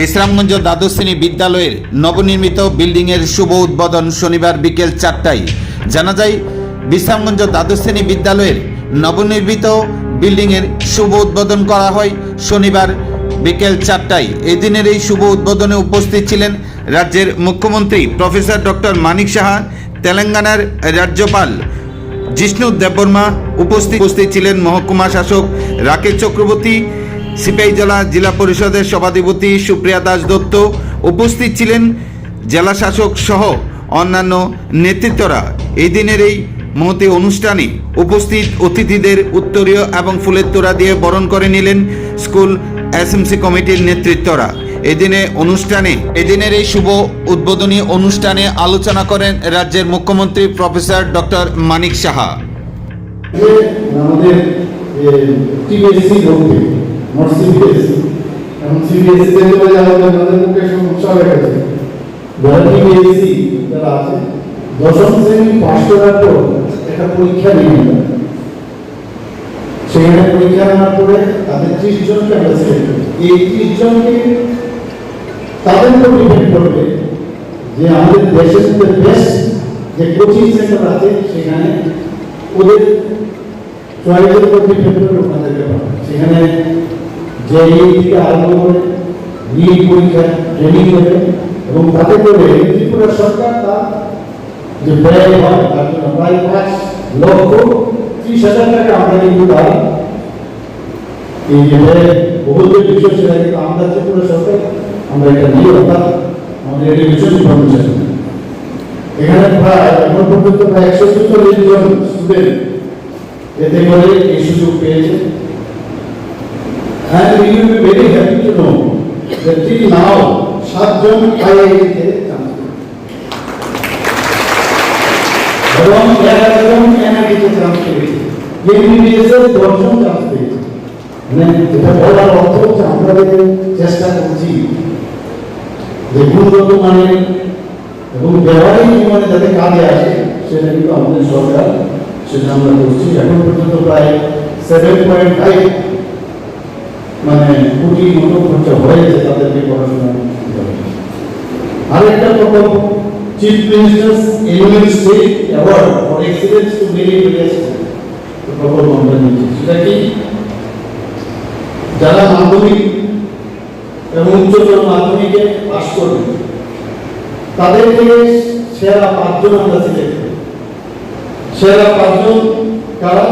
বিশ্রামগঞ্জ দ্বাদশ শ্রেণী বিদ্যালয়ের নবনির্মিত বিল্ডিংয়ের শুভ উদ্বোধন শনিবার বিকেল 4টায়। জানা যায়, বিশ্রামগঞ্জ দ্বাদশ শ্রেণী বিদ্যালয়ের নবনির্মিত বিল্ডিংয়ের শুভ উদ্বোধন করা হয় শনিবার বিকেল 4টায়। এই দিনের এই শুভ উদ্বোধনে উপস্থিত ছিলেন রাজ্যের মুখ্যমন্ত্রী প্রফেসর ডক্টর মানিক সাহা, তেলেঙ্গানার রাজ্যপাল জিষ্ণু দেববর্মা, উপস্থিত ছিলেন মহকুমা শাসক রাকেশ চক্রবর্তী, সিপাহীজলা জেলা পরিষদের সভাধিপতি সুপ্রিয়া দাস দত্ত, উপস্থিত ছিলেন জেলা শাসক সহ অন্যান্য নেতৃত্বরা। এই দিনের এই মহতি অনুষ্ঠানে উপস্থিত অতিথিদের উত্তরীয় এবং ফুলের তোড়া দিয়ে বরণ করে নিলেন স্কুল এসএমসি কমিটির নেতৃত্বরা। এদিনের এই শুভ উদ্বোধনী অনুষ্ঠানে আলোচনা করেন রাজ্যের মুখ্যমন্ত্রী প্রফেসর ডক্টর মানিক সাহা। আমাদের টিবিএসসি বলতে নট সিবিএসসি, এখন সিবিএসসি তে চলে যাওয়ার জন্য আমাদের মুখে সমস্যা হয়ে গেছে। যারা টিবিএসসি যারা আছে, দশম শ্রেণী পাস করার পর একটা পরীক্ষা নিয়ে নেয়। সেখানে পরীক্ষা নেওয়ার পরে তাদের 30 জনকে আমরা সিলেক্ট করি। এই 30 জনকে তাদের উপর ডিপেন্ড করবে যে আমাদের দেশের মধ্যে বেস্ট যে কোচিং সেন্টার আছে সেখানে ওদের চয়েসের উপর ডিপেন্ড করে ওখানে সেখানে জেইই থেকে আরম্ভ করে নিট পরীক্ষা ট্রেনিং দেবে এবং তাতে করে ত্রিপুরা সরকার তার যে ব্যয় হয় তার জন্য প্রায় 5,30,000 টাকা আমরা কিন্তু পাই। এই যে বহুদের বিষয় সেটা কিন্তু আমরা ত্রিপুরা সরকার আমরা এটা নিয়ে অর্থাৎ আমাদের এডুকেশন ইনফরমেশন এখানে প্রায় এখন পর্যন্ত প্রায় 140 জন স্টুডেন্ট এতে করে এই সুযোগ পেয়েছে। And we will be very happy to know that till now 7 জন আইআইটি-তে চান্স পেয়েছে এবং 11 জন এনআইটি-তে চান্স পেয়েছে। এমবিবিএস-এর 10 জন চান্স পেয়েছে। মানে এটা বলার অর্থ হচ্ছে আমরা চেষ্টা করছি যে গুণগত মানের এবং ব্যবহারিক জীবনে যাতে কাজে আসে সেটা কিন্তু আমাদের সরকার সেটা আমরা করছি। এখন পর্যন্ত প্রায় 7.5 কোটি মতো খরচা হয়েছে তাদেরকে পড়াশোনা। আরেকটা প্রকল্প chief minister's annual state award for excellence to meritorious প্রকল্প আমরা নিয়েছি। সেটা কি, যারা মাধ্যমিক এবং উচ্চতর মাধ্যমিকে পাস করবে তাদের থেকে সেরা 5 জন আমরা সিলেক্ট করি। সেরা 5 জন কারা?